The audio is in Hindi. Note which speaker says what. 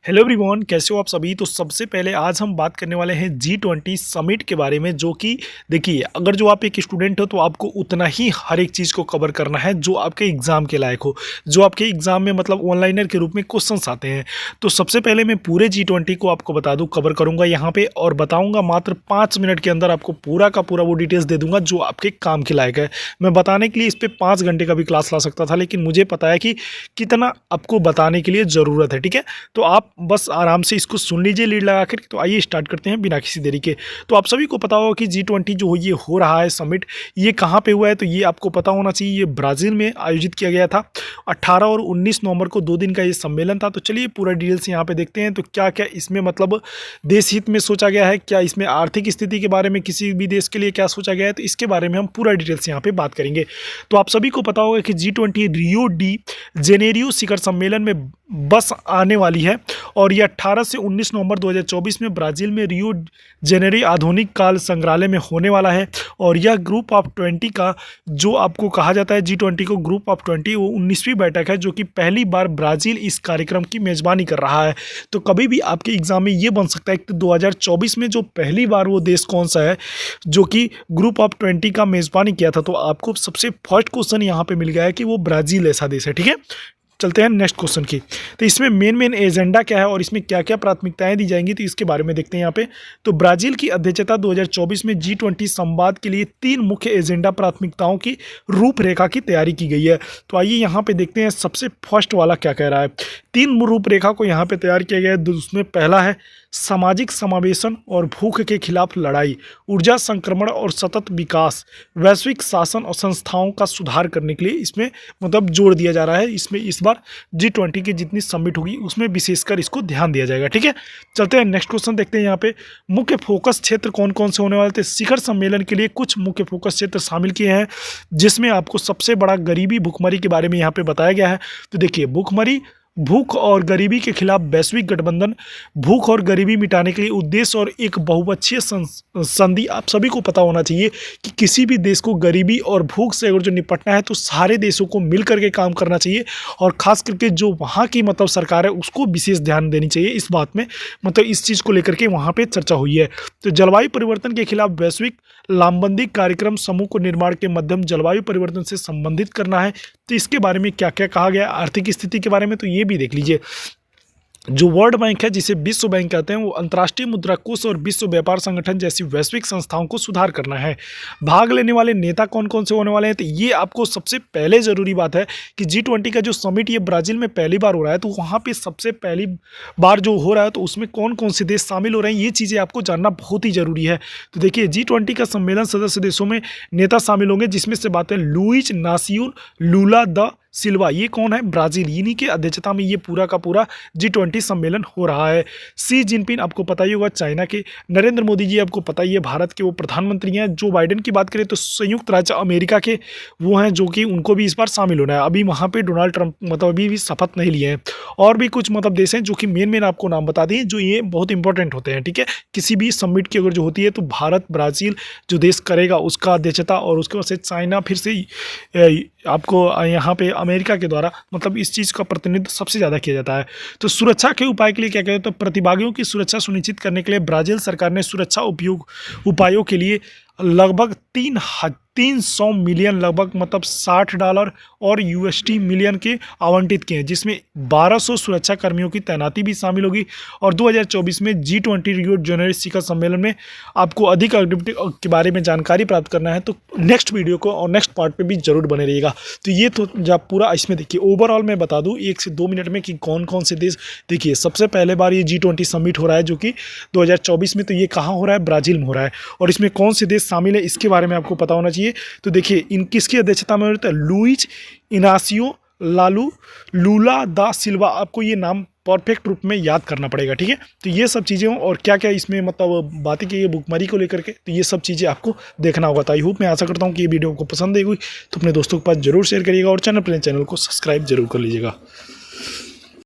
Speaker 1: हेलो एवरीवन, कैसे हो आप सभी। तो सबसे पहले आज हम बात करने वाले हैं G20 समिट के बारे में, जो कि देखिए, अगर जो आप एक स्टूडेंट हो तो आपको उतना ही हर एक चीज़ को कवर करना है जो आपके एग्ज़ाम के लायक हो, जो आपके एग्ज़ाम में मतलब ऑनलाइनर के रूप में क्वेश्चंस आते हैं। तो सबसे पहले मैं पूरे G20 को आपको बता दूँ, कवर करूँगा यहाँ पर और बताऊँगा मात्र 5 मिनट के अंदर आपको पूरा का पूरा वो डिटेल्स दे दूँगा जो आपके काम के लायक है। मैं बताने के लिए इस पर 5 घंटे का भी क्लास ला सकता था, लेकिन मुझे पता है कि कितना आपको बताने के लिए ज़रूरत है। ठीक है, तो आप बस आराम से इसको सुन लीजिए लीड लगा कर। तो आइए स्टार्ट करते हैं बिना किसी देरी के। तो आप सभी को पता होगा कि G20 जो ये हो रहा है समिट, ये कहाँ पे हुआ है, तो ये आपको पता होना चाहिए। ये ब्राज़ील में आयोजित किया गया था। 18 और 19 नवंबर को 2 दिन का ये सम्मेलन था। तो चलिए पूरा डिटेल्स यहाँ पे देखते हैं। तो क्या क्या इसमें मतलब देश हित में सोचा गया है, क्या इसमें आर्थिक स्थिति के बारे में किसी भी देश के लिए क्या सोचा गया है, तो इसके बारे में हम पूरा डिटेल्स यहाँ पे बात करेंगे। तो आप सभी को पता होगा कि G20 रियो डी जेनेरियो शिखर सम्मेलन में बस आने वाली है और यह 18 से 19 नवंबर 2024 में ब्राज़ील में रियो जेनेरी आधुनिक काल संग्रहालय में होने वाला है। और यह ग्रुप ऑफ 20 का जो आपको कहा जाता है G20 को ग्रुप ऑफ 20, वो 19वीं बैठक है, जो कि पहली बार ब्राज़ील इस कार्यक्रम की मेज़बानी कर रहा है। तो कभी भी आपके एग्जाम में ये बन सकता है कि 2024 में जो पहली बार वो देश कौन सा है जो कि ग्रुप ऑफ 20 का मेज़बानी किया था। तो आपको सबसे फर्स्ट क्वेश्चन यहाँ पे मिल गया है कि वो ब्राज़ील ऐसा देश है। ठीक है, चलते हैं नेक्स्ट क्वेश्चन की। तो इसमें मेन एजेंडा क्या है और इसमें क्या क्या प्राथमिकताएं दी जाएंगी, तो इसके बारे में देखते हैं यहाँ पे। तो ब्राज़ील की अध्यक्षता 2024 में G20 संवाद के लिए 3 मुख्य एजेंडा प्राथमिकताओं की रूपरेखा की तैयारी की गई है। तो आइए यहाँ पे देखते हैं सबसे फर्स्ट वाला क्या कह रहा है। 3 रूपरेखा को यहाँ पे तैयार किया गया है। उसमें पहला है सामाजिक समावेशन और भूख के खिलाफ लड़ाई, ऊर्जा संक्रमण और सतत विकास, वैश्विक शासन और संस्थाओं का सुधार करने के लिए इसमें मतलब जोर दिया जा रहा है। इसमें इस बार G20 की जितनी समिट होगी उसमें विशेषकर इसको ध्यान दिया जाएगा। ठीक है, चलते हैं नेक्स्ट क्वेश्चन देखते हैं। यहाँ पे मुख्य फोकस क्षेत्र कौन कौन से होने वाले थे। शिखर सम्मेलन के लिए कुछ मुख्य फोकस क्षेत्र शामिल किए हैं, जिसमें आपको सबसे बड़ा गरीबी भुखमरी के बारे में यहाँ पे बताया गया है। तो देखिए, भुखमरी, भूख और गरीबी के खिलाफ वैश्विक गठबंधन, भूख और गरीबी मिटाने के लिए उद्देश्य और एक बहुपक्षीय संधि। आप सभी को पता होना चाहिए कि किसी भी देश को गरीबी और भूख से अगर जो निपटना है तो सारे देशों को मिल करके काम करना चाहिए और ख़ास करके जो वहाँ की मतलब सरकार है उसको विशेष ध्यान देनी चाहिए इस बात में। मतलब इस चीज़ को लेकर के वहाँ पर चर्चा हुई है। तो जलवायु परिवर्तन के खिलाफ वैश्विक लामबंदी कार्यक्रम समूह को निर्माण के माध्यम जलवायु परिवर्तन से संबंधित करना है। तो इसके बारे में क्या क्या कहा गया, आर्थिक स्थिति के बारे में तो ये भी देख लीजिए। जो वर्ल्ड बैंक है, जिसे विश्व बैंक कहते हैं, वो अंतर्राष्ट्रीय मुद्रा कोष और विश्व व्यापार संगठन जैसी वैश्विक संस्थाओं को सुधार करना है। भाग लेने वाले नेता कौन कौन से होने वाले हैं, तो ये आपको सबसे पहले ज़रूरी बात है कि G20 का जो समिट ये ब्राज़ील में पहली बार हो रहा है, तो वहाँ पे सबसे पहली बार जो हो रहा है तो उसमें कौन कौन से देश शामिल हो रहे हैं, ये चीज़ें आपको जानना बहुत ही ज़रूरी है। तो देखिए, G20 का सम्मेलन सदस्य देशों में नेता शामिल होंगे, जिसमें से बात है लुइज इनासियो लुला दा सिल्वा। ये कौन है, ब्राज़ील, इन्हीं की अध्यक्षता में ये पूरा का पूरा G20 सम्मेलन हो रहा है। शी जिनपिंग आपको पता ही होगा, चाइना के। नरेंद्र मोदी जी आपको पता ही है, भारत के वो प्रधानमंत्री हैं। जो बाइडेन की बात करें तो संयुक्त राज्य अमेरिका के वो हैं, जो कि उनको भी इस बार शामिल होना है। अभी वहाँ पे डोनाल्ड ट्रंप मतलब अभी भी शपथ नहीं लिए हैं। और भी कुछ मतलब देश हैं जो कि मेन आपको नाम बता दें, जो ये बहुत इंपॉर्टेंट होते हैं। ठीक है, किसी भी समिट की अगर जो होती है तो भारत, ब्राज़ील जो देश करेगा उसका अध्यक्षता, और उसके बाद से चाइना, फिर से आपको यहाँ पे अमेरिका के द्वारा मतलब इस चीज़ का प्रतिनिधित्व सबसे ज़्यादा किया जाता है। तो सुरक्षा के उपाय के लिए क्या कहते हैं, तो प्रतिभागियों की सुरक्षा सुनिश्चित करने के लिए ब्राज़ील सरकार ने सुरक्षा उपायों के लिए लगभग 300 मिलियन, लगभग मतलब $60 और USD मिलियन के आवंटित किए हैं, जिसमें 1200 सुरक्षा कर्मियों की तैनाती भी शामिल होगी। और 2024 में G20 रियो जेनेरियो शिखर सम्मेलन में आपको अधिक एक्टिविटी के बारे में जानकारी प्राप्त करना है तो नेक्स्ट वीडियो को और नेक्स्ट पार्ट पे भी जरूर बने रहिएगा। तो ये तो जब पूरा इसमें देखिए, ओवरऑल मैं बता दूँ 1 से 2 मिनट में कि कौन कौन से देश। देखिए, सबसे पहले बार ये G20 समिट हो रहा है, जो कि 2024 में। तो ये कहाँ हो रहा है, ब्राज़ील में हो रहा है। और इसमें कौन से देश शामिल है इसके बारे में आपको पता होना चाहिए। तो देखिए, इन किसकी अध्यक्षता में होता है, लुइज इनासियो लुला दा सिल्वा। आपको ये नाम परफेक्ट रूप में याद करना पड़ेगा। ठीक है, तो ये सब चीज़ें और क्या क्या इसमें मतलब बातें की है भुखमरी को लेकर के, तो ये सब चीज़ें आपको देखना होगा। तो आई होप, मैं आशा करता हूँ कि ये वीडियो आपको पसंद आई हुई, तो अपने दोस्तों के पास जरूर शेयर करिएगा और चैनल को सब्सक्राइब जरूर कर लीजिएगा।